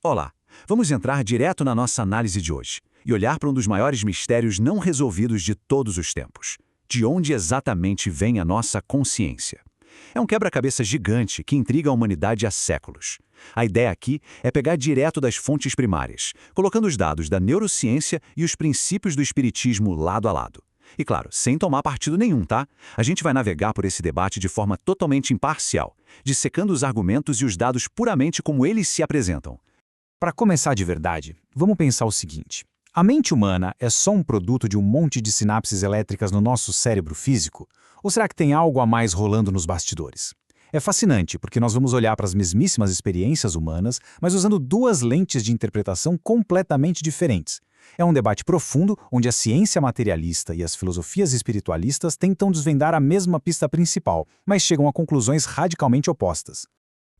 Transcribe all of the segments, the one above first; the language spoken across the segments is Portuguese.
Olá, vamos entrar direto na nossa análise de hoje e olhar para um dos maiores mistérios não resolvidos de todos os tempos. De onde exatamente vem a nossa consciência? É um quebra-cabeça gigante que intriga a humanidade há séculos. A ideia aqui é pegar direto das fontes primárias, colocando os dados da neurociência e os princípios do espiritismo lado a lado. E claro, sem tomar partido nenhum, tá? A gente vai navegar por esse debate de forma totalmente imparcial, dissecando os argumentos e os dados puramente como eles se apresentam. Para começar de verdade, vamos pensar o seguinte. A mente humana é só um produto de um monte de sinapses elétricas no nosso cérebro físico? Ou será que tem algo a mais rolando nos bastidores? É fascinante porque nós vamos olhar para as mesmíssimas experiências humanas, mas usando duas lentes de interpretação completamente diferentes. É um debate profundo onde a ciência materialista e as filosofias espiritualistas tentam desvendar a mesma pista principal, mas chegam a conclusões radicalmente opostas.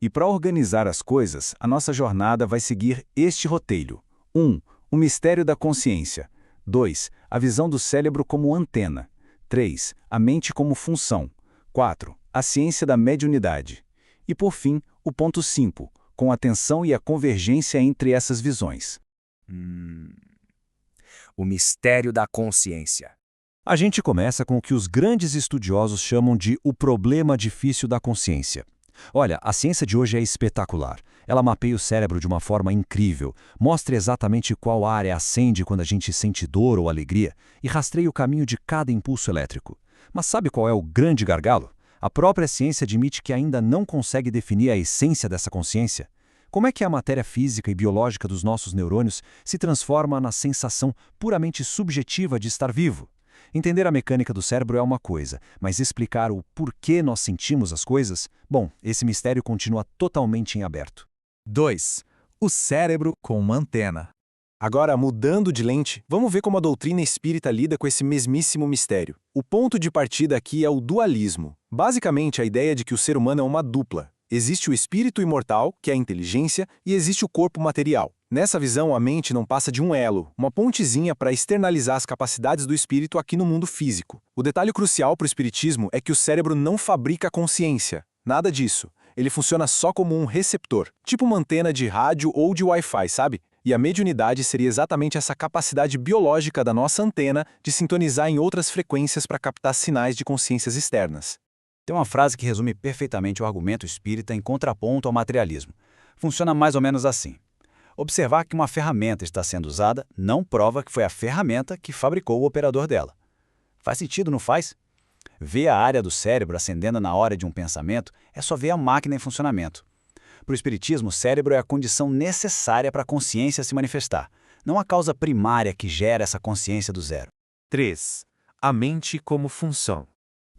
E para organizar as coisas, a nossa jornada vai seguir este roteiro. 1. O mistério da consciência. 2. A visão do cérebro como antena. 3. A mente como função. 4. A ciência da mediunidade. E por fim, o ponto 5, com a tensão e a convergência entre essas visões. O mistério da consciência. A gente começa com o que os grandes estudiosos chamam de o problema difícil da consciência. Olha, a ciência de hoje é espetacular. Ela mapeia o cérebro de uma forma incrível, mostra exatamente qual área acende quando a gente sente dor ou alegria e rastreia o caminho de cada impulso elétrico. Mas sabe qual é o grande gargalo? A própria ciência admite que ainda não consegue definir a essência dessa consciência. Como é que a matéria física e biológica dos nossos neurônios se transforma na sensação puramente subjetiva de estar vivo? Entender a mecânica do cérebro é uma coisa, mas explicar o porquê nós sentimos as coisas, bom, esse mistério continua totalmente em aberto. 2. O cérebro com uma antena. Agora, mudando de lente, vamos ver como a doutrina espírita lida com esse mesmíssimo mistério. O ponto de partida aqui é o dualismo. Basicamente, a ideia de que o ser humano é uma dupla. Existe o espírito imortal, que é a inteligência, e existe o corpo material. Nessa visão, a mente não passa de um elo, uma pontezinha para externalizar as capacidades do espírito aqui no mundo físico. O detalhe crucial para o espiritismo é que o cérebro não fabrica consciência. Nada disso. Ele funciona só como um receptor, tipo uma antena de rádio ou de Wi-Fi, sabe? E a mediunidade seria exatamente essa capacidade biológica da nossa antena de sintonizar em outras frequências para captar sinais de consciências externas. Tem uma frase que resume perfeitamente o argumento espírita em contraponto ao materialismo. Funciona mais ou menos assim. Observar que uma ferramenta está sendo usada não prova que foi a ferramenta que fabricou o operador dela. Faz sentido, não faz? Ver a área do cérebro acendendo na hora de um pensamento é só ver a máquina em funcionamento. Para o espiritismo, o cérebro é a condição necessária para a consciência se manifestar, não a causa primária que gera essa consciência do zero. 3. A mente como função.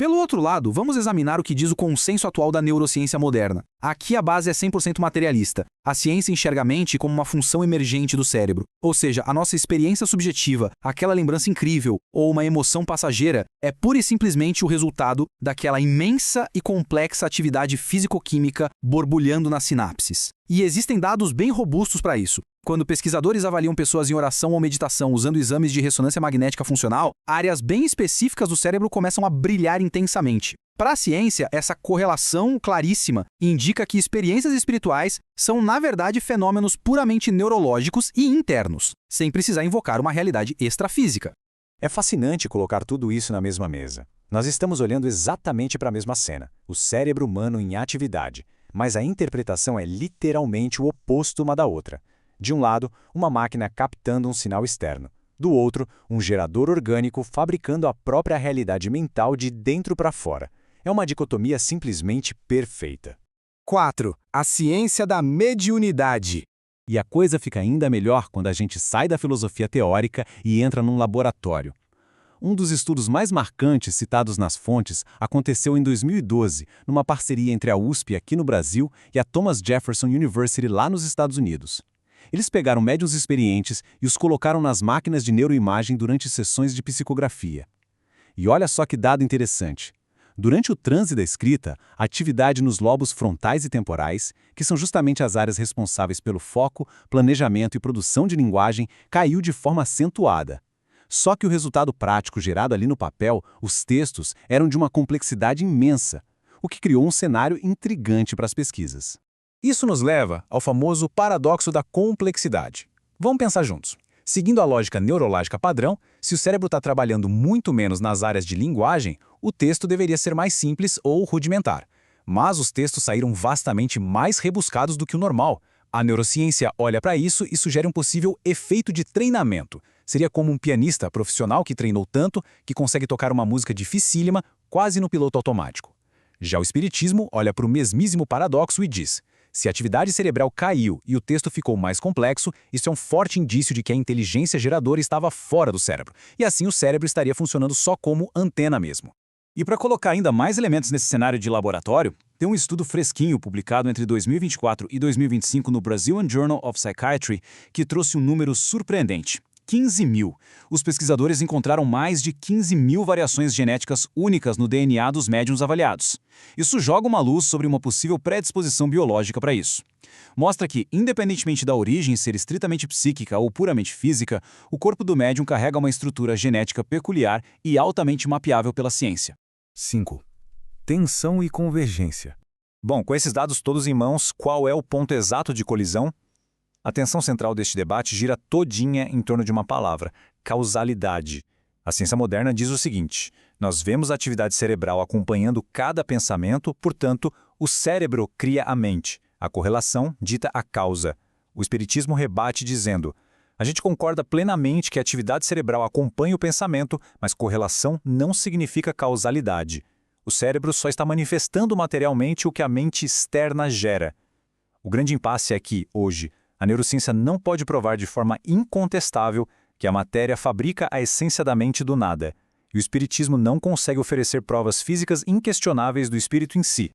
Pelo outro lado, vamos examinar o que diz o consenso atual da neurociência moderna. Aqui a base é 100% materialista. A ciência enxerga a mente como uma função emergente do cérebro. Ou seja, a nossa experiência subjetiva, aquela lembrança incrível ou uma emoção passageira, é pura e simplesmente o resultado daquela imensa e complexa atividade físico-química borbulhando nas sinapses. E existem dados bem robustos para isso. Quando pesquisadores avaliam pessoas em oração ou meditação usando exames de ressonância magnética funcional, áreas bem específicas do cérebro começam a brilhar intensamente. Para a ciência, essa correlação claríssima indica que experiências espirituais são, na verdade, fenômenos puramente neurológicos e internos, sem precisar invocar uma realidade extrafísica. É fascinante colocar tudo isso na mesma mesa. Nós estamos olhando exatamente para a mesma cena, o cérebro humano em atividade, mas a interpretação é literalmente o oposto uma da outra. De um lado, uma máquina captando um sinal externo. Do outro, um gerador orgânico fabricando a própria realidade mental de dentro para fora. É uma dicotomia simplesmente perfeita. 4. A ciência da mediunidade. E a coisa fica ainda melhor quando a gente sai da filosofia teórica e entra num laboratório. Um dos estudos mais marcantes citados nas fontes aconteceu em 2012, numa parceria entre a USP aqui no Brasil e a Thomas Jefferson University lá nos Estados Unidos. Eles pegaram médiuns experientes e os colocaram nas máquinas de neuroimagem durante sessões de psicografia. E olha só que dado interessante. Durante o transe da escrita, a atividade nos lobos frontais e temporais, que são justamente as áreas responsáveis pelo foco, planejamento e produção de linguagem, caiu de forma acentuada. Só que o resultado prático gerado ali no papel, os textos, eram de uma complexidade imensa, o que criou um cenário intrigante para as pesquisas. Isso nos leva ao famoso paradoxo da complexidade. Vamos pensar juntos. Seguindo a lógica neurológica padrão, se o cérebro está trabalhando muito menos nas áreas de linguagem, o texto deveria ser mais simples ou rudimentar. Mas os textos saíram vastamente mais rebuscados do que o normal. A neurociência olha para isso e sugere um possível efeito de treinamento. Seria como um pianista profissional que treinou tanto que consegue tocar uma música dificílima quase no piloto automático. Já o espiritismo olha para o mesmíssimo paradoxo e diz: se a atividade cerebral caiu e o texto ficou mais complexo, isso é um forte indício de que a inteligência geradora estava fora do cérebro, e assim o cérebro estaria funcionando só como antena mesmo. E para colocar ainda mais elementos nesse cenário de laboratório, tem um estudo fresquinho publicado entre 2024 e 2025 no Brazilian Journal of Psychiatry que trouxe um número surpreendente. 15 mil. Os pesquisadores encontraram mais de 15 mil variações genéticas únicas no DNA dos médiums avaliados. Isso joga uma luz sobre uma possível predisposição biológica para isso. Mostra que, independentemente da origem ser estritamente psíquica ou puramente física, o corpo do médium carrega uma estrutura genética peculiar e altamente mapeável pela ciência. 5. Tensão e convergência. Bom, com esses dados todos em mãos, qual é o ponto exato de colisão? A tensão central deste debate gira todinha em torno de uma palavra: causalidade. A ciência moderna diz o seguinte: nós vemos a atividade cerebral acompanhando cada pensamento, portanto, o cérebro cria a mente. A correlação dita a causa. O espiritismo rebate dizendo: a gente concorda plenamente que a atividade cerebral acompanha o pensamento, mas correlação não significa causalidade. O cérebro só está manifestando materialmente o que a mente externa gera. O grande impasse é que, hoje, a neurociência não pode provar de forma incontestável que a matéria fabrica a essência da mente do nada, e o espiritismo não consegue oferecer provas físicas inquestionáveis do espírito em si.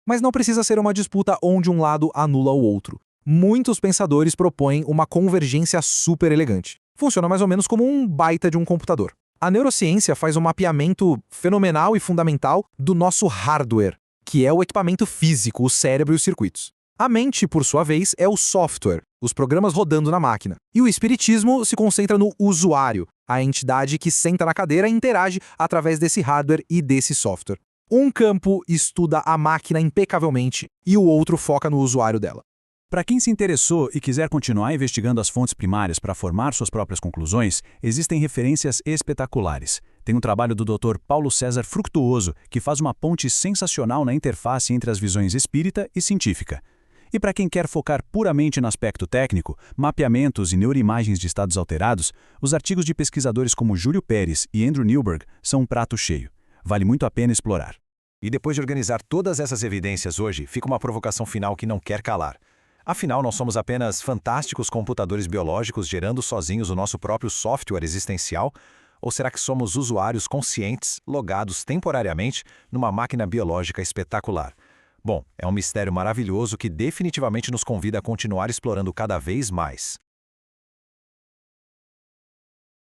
Mas não precisa ser uma disputa onde um lado anula o outro. Muitos pensadores propõem uma convergência super elegante. Funciona mais ou menos como um baita de um computador. A neurociência faz um mapeamento fenomenal e fundamental do nosso hardware, que é o equipamento físico, o cérebro e os circuitos. A mente, por sua vez, é o software, os programas rodando na máquina. E o espiritismo se concentra no usuário, a entidade que senta na cadeira e interage através desse hardware e desse software. Um campo estuda a máquina impecavelmente e o outro foca no usuário dela. Para quem se interessou e quiser continuar investigando as fontes primárias para formar suas próprias conclusões, existem referências espetaculares. Tem um trabalho do Dr. Paulo César Fructuoso, que faz uma ponte sensacional na interface entre as visões espírita e científica. E para quem quer focar puramente no aspecto técnico, mapeamentos e neuroimagens de estados alterados, os artigos de pesquisadores como Júlio Pérez e Andrew Newberg são um prato cheio. Vale muito a pena explorar. E depois de organizar todas essas evidências hoje, fica uma provocação final que não quer calar. Afinal, nós somos apenas fantásticos computadores biológicos gerando sozinhos o nosso próprio software existencial? Ou será que somos usuários conscientes, logados temporariamente numa máquina biológica espetacular? Bom, é um mistério maravilhoso que definitivamente nos convida a continuar explorando cada vez mais.